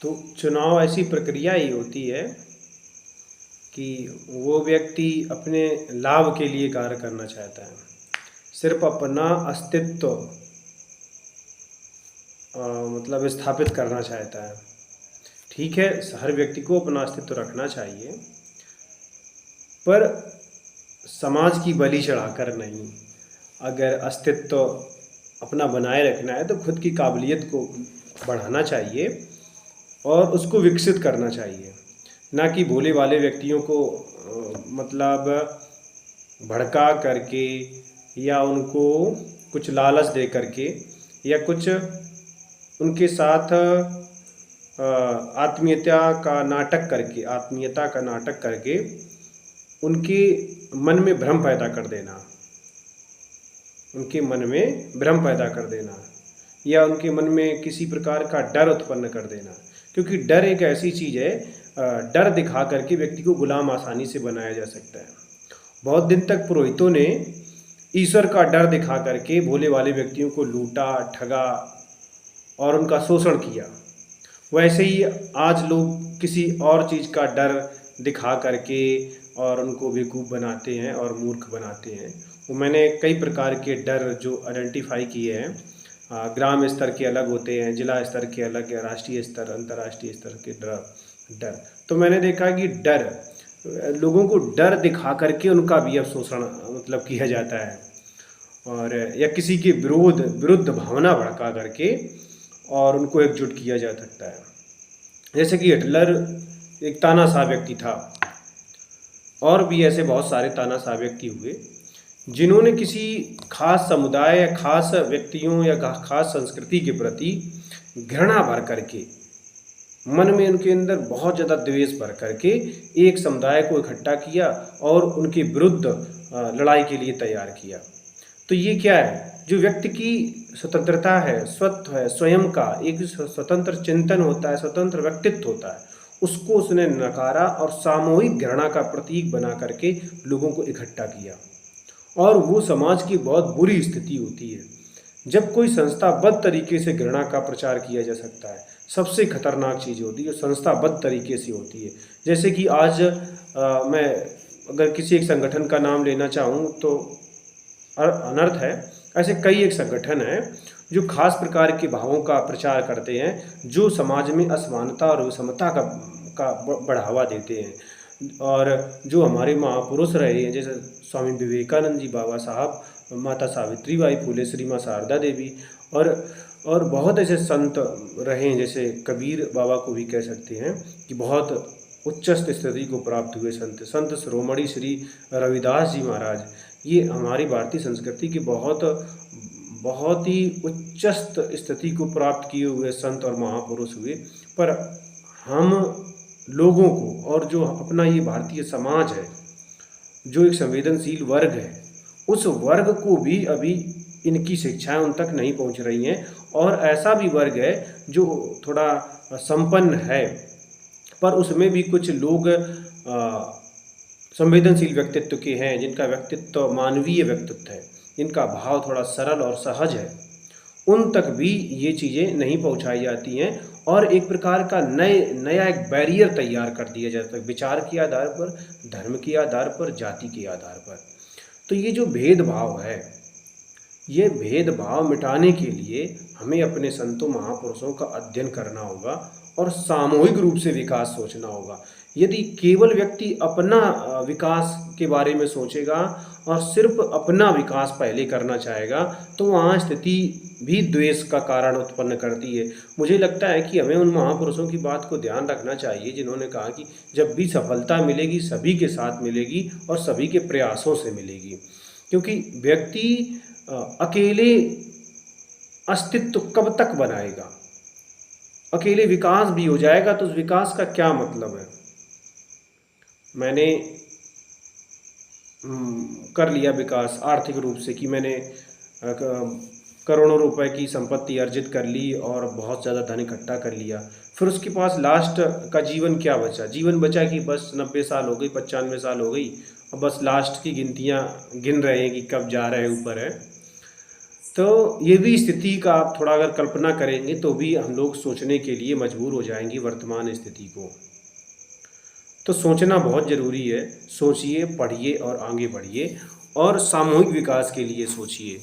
तो चुनाव ऐसी प्रक्रिया ही होती है कि वो व्यक्ति अपने लाभ के लिए कार्य करना चाहता है, सिर्फ अपना अस्तित्व मतलब स्थापित करना चाहता है। ठीक है, हर व्यक्ति को अपना अस्तित्व रखना चाहिए, पर समाज की बलि चढ़ाकर नहीं। अगर अस्तित्व अपना बनाए रखना है तो खुद की काबिलियत को बढ़ाना चाहिए और उसको विकसित करना चाहिए, ना कि भोले भाले व्यक्तियों को मतलब भड़का करके या उनको कुछ लालच दे करके या कुछ उनके साथ आत्मीयता का नाटक करके उनके मन में भ्रम पैदा कर देना, या उनके मन में किसी प्रकार का डर उत्पन्न कर देना। क्योंकि डर एक ऐसी चीज़ है, डर दिखा करके व्यक्ति को गुलाम आसानी से बनाया जा सकता है। बहुत दिन तक पुरोहितों ने ईश्वर का डर दिखा करके भोले वाले व्यक्तियों को लूटा, ठगा और उनका शोषण किया। वैसे ही आज लोग किसी और चीज़ का डर दिखा करके और उनको बेवकूफ़ बनाते हैं और मूर्ख बनाते हैं। वो मैंने कई प्रकार के डर जो आइडेंटिफाई किए हैं, ग्राम स्तर के अलग होते हैं, जिला स्तर के अलग, राष्ट्रीय स्तर, अंतर्राष्ट्रीय स्तर के डर। तो मैंने देखा कि लोगों को डर दिखा करके उनका भी अब शोषण मतलब किया जाता है, और या किसी के विरुद्ध भावना भड़का करके और उनको एकजुट किया जा सकता है। जैसे कि हिटलर एक तानाशाह व्यक्ति था, और भी ऐसे बहुत सारे तानाशाह व्यक्ति हुए जिन्होंने किसी खास समुदाय या खास व्यक्तियों या खास संस्कृति के प्रति घृणा भर करके, मन में उनके अंदर बहुत ज़्यादा द्वेष भर करके एक समुदाय को इकट्ठा किया और उनके विरुद्ध लड़ाई के लिए तैयार किया। तो ये क्या है, जो व्यक्ति की स्वतंत्रता है, स्वत्व है, स्वयं का एक स्वतंत्र चिंतन होता है, स्वतंत्र व्यक्तित्व होता है, उसको उसने नकारा और सामूहिक घृणा का प्रतीक बना करके लोगों को इकट्ठा किया। और वो समाज की बहुत बुरी स्थिति होती है जब कोई संस्थाबद्ध तरीके से घृणा का प्रचार किया जा सकता है। सबसे खतरनाक चीज़ होती है जो संस्थाबद्ध तरीके से होती है। जैसे कि आज मैं अगर किसी एक संगठन का नाम लेना चाहूँ तो अनर्थ है। ऐसे कई एक संगठन हैं जो खास प्रकार के भावों का प्रचार करते हैं, जो समाज में असमानता और विषमता का बढ़ावा देते हैं। और जो हमारे महापुरुष रहे हैं, जैसे स्वामी विवेकानंद जी, बाबा साहब, माता सावित्री बाई फुले, श्री माँ शारदा देवी, और बहुत ऐसे संत रहे हैं, जैसे कबीर बाबा को भी कह सकते हैं कि बहुत उच्चस्थ स्थिति को प्राप्त हुए संत शिरोमणि श्री रविदास जी महाराज। ये हमारी भारतीय संस्कृति के बहुत ही उच्चस्थ स्थिति को प्राप्त किए हुए संत और महापुरुष हुए। पर हम लोगों को, और जो अपना ये भारतीय समाज है, जो एक संवेदनशील वर्ग है, उस वर्ग को भी अभी इनकी शिक्षाएं उन तक नहीं पहुंच रही हैं। और ऐसा भी वर्ग है जो थोड़ा संपन्न है, पर उसमें भी कुछ लोग संवेदनशील व्यक्तित्व के हैं, जिनका व्यक्तित्व मानवीय व्यक्तित्व है, जिनका भाव थोड़ा सरल और सहज है, उन तक भी ये चीज़ें नहीं पहुंचाई जाती हैं। और एक प्रकार का नया एक बैरियर तैयार कर दिया जाता है, विचार के आधार पर, धर्म के आधार पर, जाति के आधार पर। तो ये जो भेदभाव है, ये भेदभाव मिटाने के लिए हमें अपने संतों महापुरुषों का अध्ययन करना होगा और सामूहिक रूप से विकास सोचना होगा। यदि केवल व्यक्ति अपना विकास के बारे में सोचेगा और सिर्फ अपना विकास पहले करना चाहेगा, तो वहाँ स्थिति भी द्वेष का कारण उत्पन्न करती है। मुझे लगता है कि हमें उन महापुरुषों की बात को ध्यान रखना चाहिए जिन्होंने कहा कि जब भी सफलता मिलेगी सभी के साथ मिलेगी और सभी के प्रयासों से मिलेगी। क्योंकि व्यक्ति अकेले अस्तित्व कब तक बनाएगा? अकेले विकास भी हो जाएगा तो उस विकास का क्या मतलब है? मैंने कर लिया विकास आर्थिक रूप से कि मैंने करोड़ों रुपए की संपत्ति अर्जित कर ली और बहुत ज़्यादा धन इकट्ठा कर लिया, फिर उसके पास लास्ट का जीवन क्या बचा? जीवन बचा कि बस 90 साल हो गई, 95 साल हो गई, और बस लास्ट की गिनतियाँ गिन रहे हैं कि कब जा रहे हैं ऊपर है। तो ये भी स्थिति का आप थोड़ा अगर कल्पना करेंगे तो भी हम लोग सोचने के लिए मजबूर हो जाएंगे वर्तमान स्थिति को। तो सोचना बहुत ज़रूरी है। सोचिए, पढ़िए और आगे बढ़िए और सामूहिक विकास के लिए सोचिए।